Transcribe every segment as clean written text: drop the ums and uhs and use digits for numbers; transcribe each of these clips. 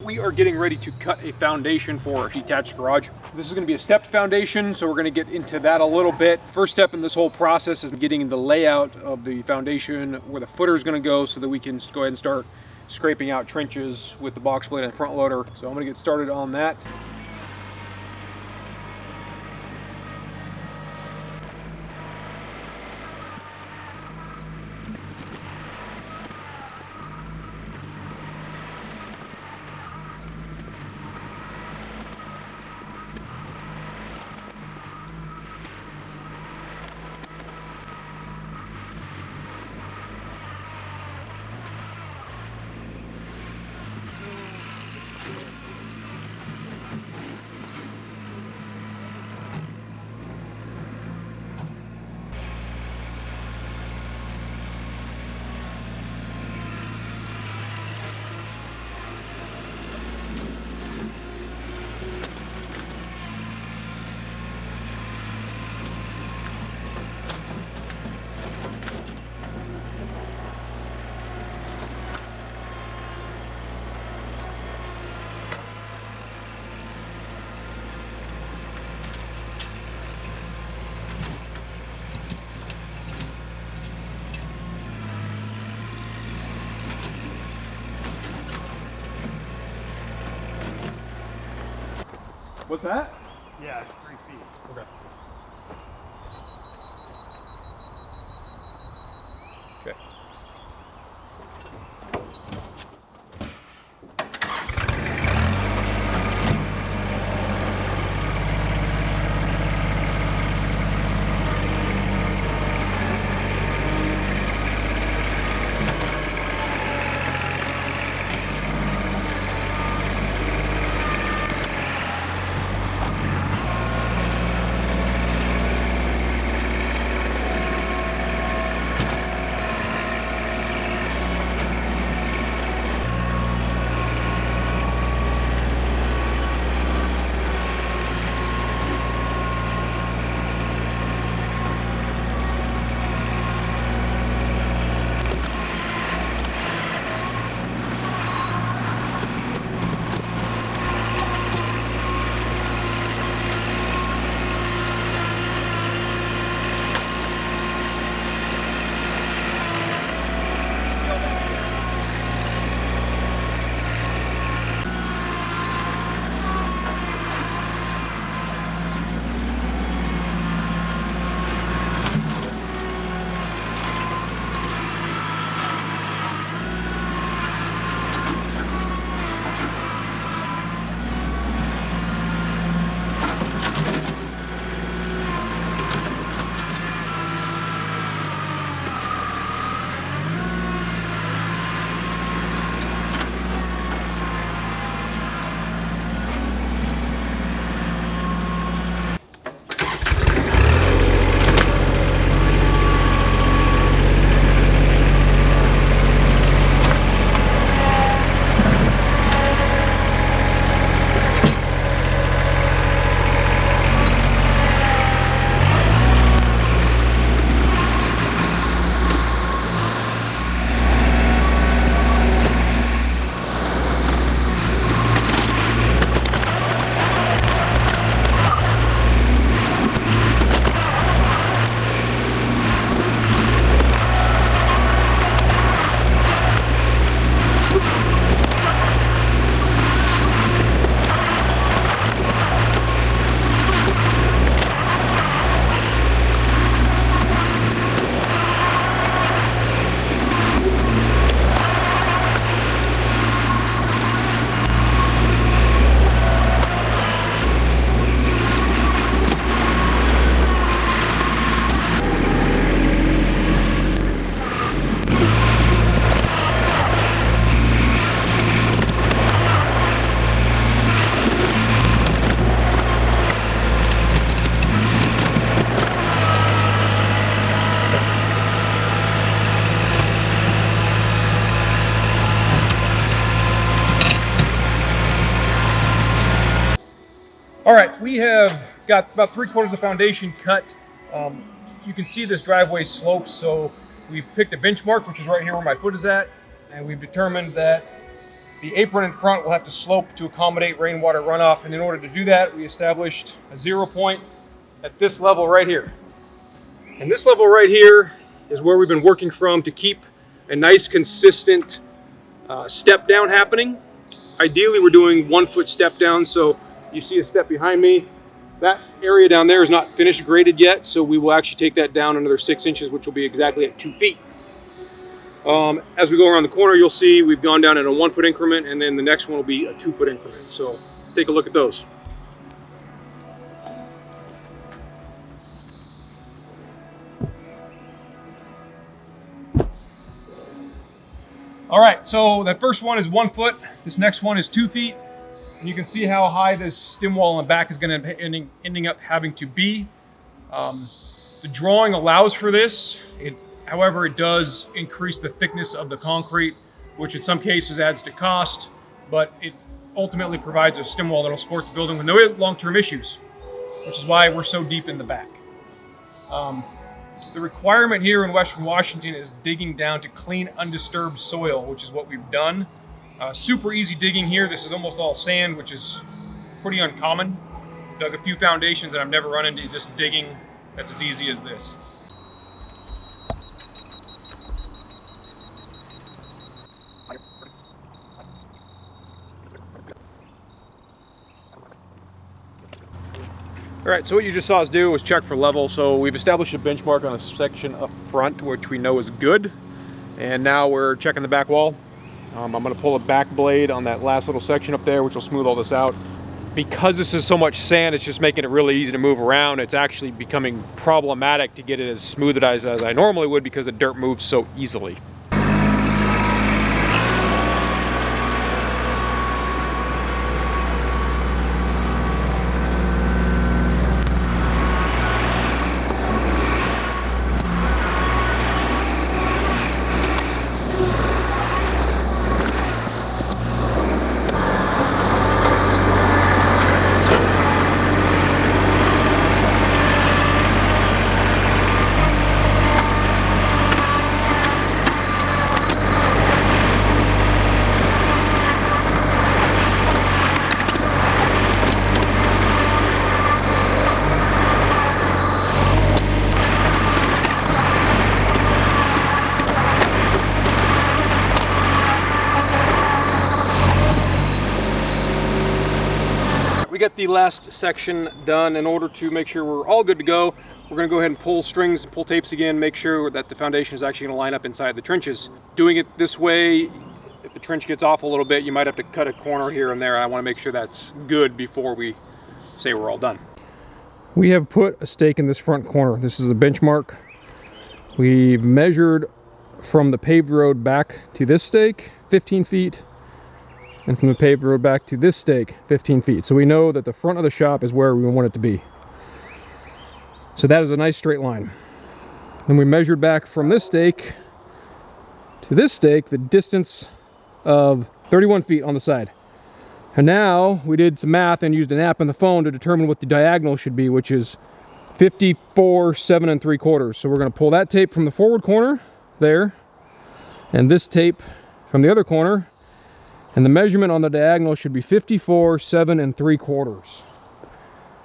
we are getting ready to cut a foundation for our detached garage. This is going to be a stepped foundation, so we're going to get into that a little bit. First step in this whole process is getting the layout of the foundation, where the footer is going to go, so that we can go ahead and start scraping out trenches with the box blade and front loader. So I'm going to get started on that. What's that? Yeah, it's 3 feet. Okay. Okay. All right, we have got about 3/4 of foundation cut. You can see this driveway slopes, so we've picked a benchmark, which is right here where my foot is at, and we've determined that The apron in front will have to slope to accommodate rainwater runoff, and in order to do that, we established a 0 point at this level right here. And this level right here is where we've been working from to keep a nice consistent step down happening. Ideally, we're doing 1 foot step down, so you see a step behind me. That area down there is not finished graded yet, so we will actually take that down another 6 inches, which will be exactly at 2 feet. As we go around the corner, you'll see we've gone down in a 1 foot increment, and then the next one will be a 2 foot increment. So let's take a look at those. All right, so that first one is 1 foot. This next one is 2 feet. And you can see how high this stem wall on the back is going to ending up having to be. The drawing allows for this. However, it does increase the thickness of the concrete, which in some cases adds to cost, but it ultimately provides a stem wall that will support the building with no long-term issues, which is why we're so deep in the back. The requirement here in Western Washington is digging down to clean, undisturbed soil, which is what we've done. Super easy digging here. This is almost all sand, which is pretty uncommon. Dug a few foundations and I've never run into just digging that's as easy as this. All right, so what you just saw us do was check for level. So we've established a benchmark on a section up front, which we know is good. And now we're checking the back wall. I'm going to pull a back blade on that last little section up there, which will smooth all this out. Because this is so much sand, it's just making it really easy to move around. It's actually becoming problematic to get it as smooth as I normally would because the dirt moves so easily. We got the last section done. In order to make sure we're all good to go, we're going to go ahead and pull strings and pull tapes again, make sure that the foundation is actually going to line up inside the trenches. Doing it this way, if the trench gets off a little bit, you might have to cut a corner here and there. I want to make sure that's good before we say we're all done. We have put a stake in this front corner. This is a benchmark. We've measured from the paved road back to this stake, 15 feet. And from the paved road back to this stake, 15 feet. So we know that the front of the shop is where we want it to be. So that is a nice straight line. Then we measured back from this stake to this stake, the distance of 31 feet on the side. And now we did some math and used an app on the phone to determine what the diagonal should be, which is 54, 7 3/4. So we're going to pull that tape from the forward corner there, and this tape from the other corner. And the measurement on the diagonal should be 54, 7 3/4.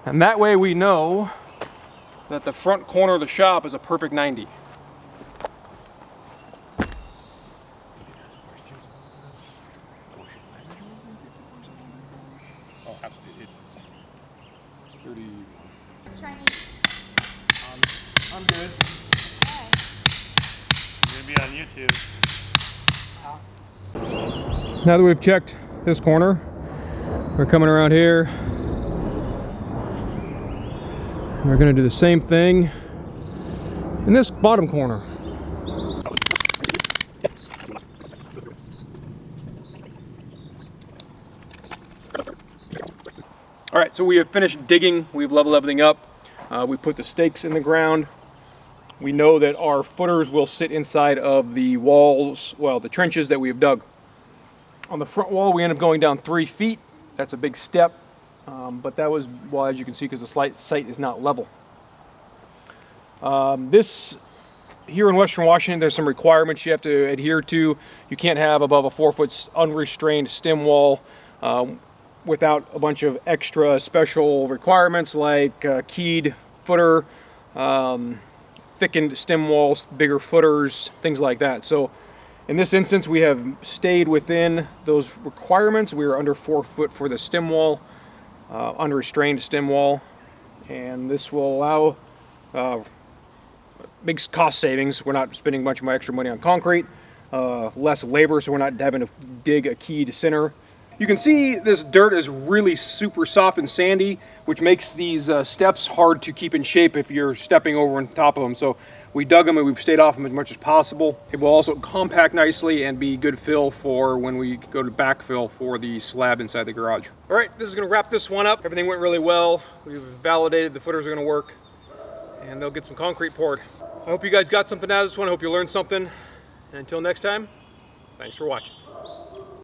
And that way we know that the front corner of the shop is a perfect 90. Oh, absolutely, it's the same. 30. Chinese. I'm good. Okay. I'm gonna be on YouTube. Now that we've checked this corner, we're coming around here. We're going to do the same thing in this bottom corner. All right, so we have finished digging. We've leveled everything up. We put the stakes in the ground. We know that our footers will sit inside of the walls, well, the trenches that we have dug. On the front wall, we end up going down 3 feet. That's a big step, but that was, well, as you can see, because the site is not level. This here in Western Washington, there's some requirements you have to adhere to. You can't have above a 4-foot unrestrained stem wall without a bunch of extra special requirements like keyed footer, thickened stem walls, bigger footers, things like that. So in this instance, we have stayed within those requirements. We are under 4 foot for the stem wall, unrestrained stem wall, and this will allow big cost savings. We're not spending much extra money on concrete, less labor, so we're not having to dig a keyed center. You can see this dirt is really super soft and sandy, which makes these steps hard to keep in shape if you're stepping over on top of them. So we dug them and we've stayed off them as much as possible. It will also compact nicely and be good fill for when we go to backfill for the slab inside the garage. All right, this is gonna wrap this one up. Everything went really well. We've validated the footers are gonna work and they'll get some concrete poured. I hope you guys got something out of this one. I hope you learned something. And until next time, thanks for watching.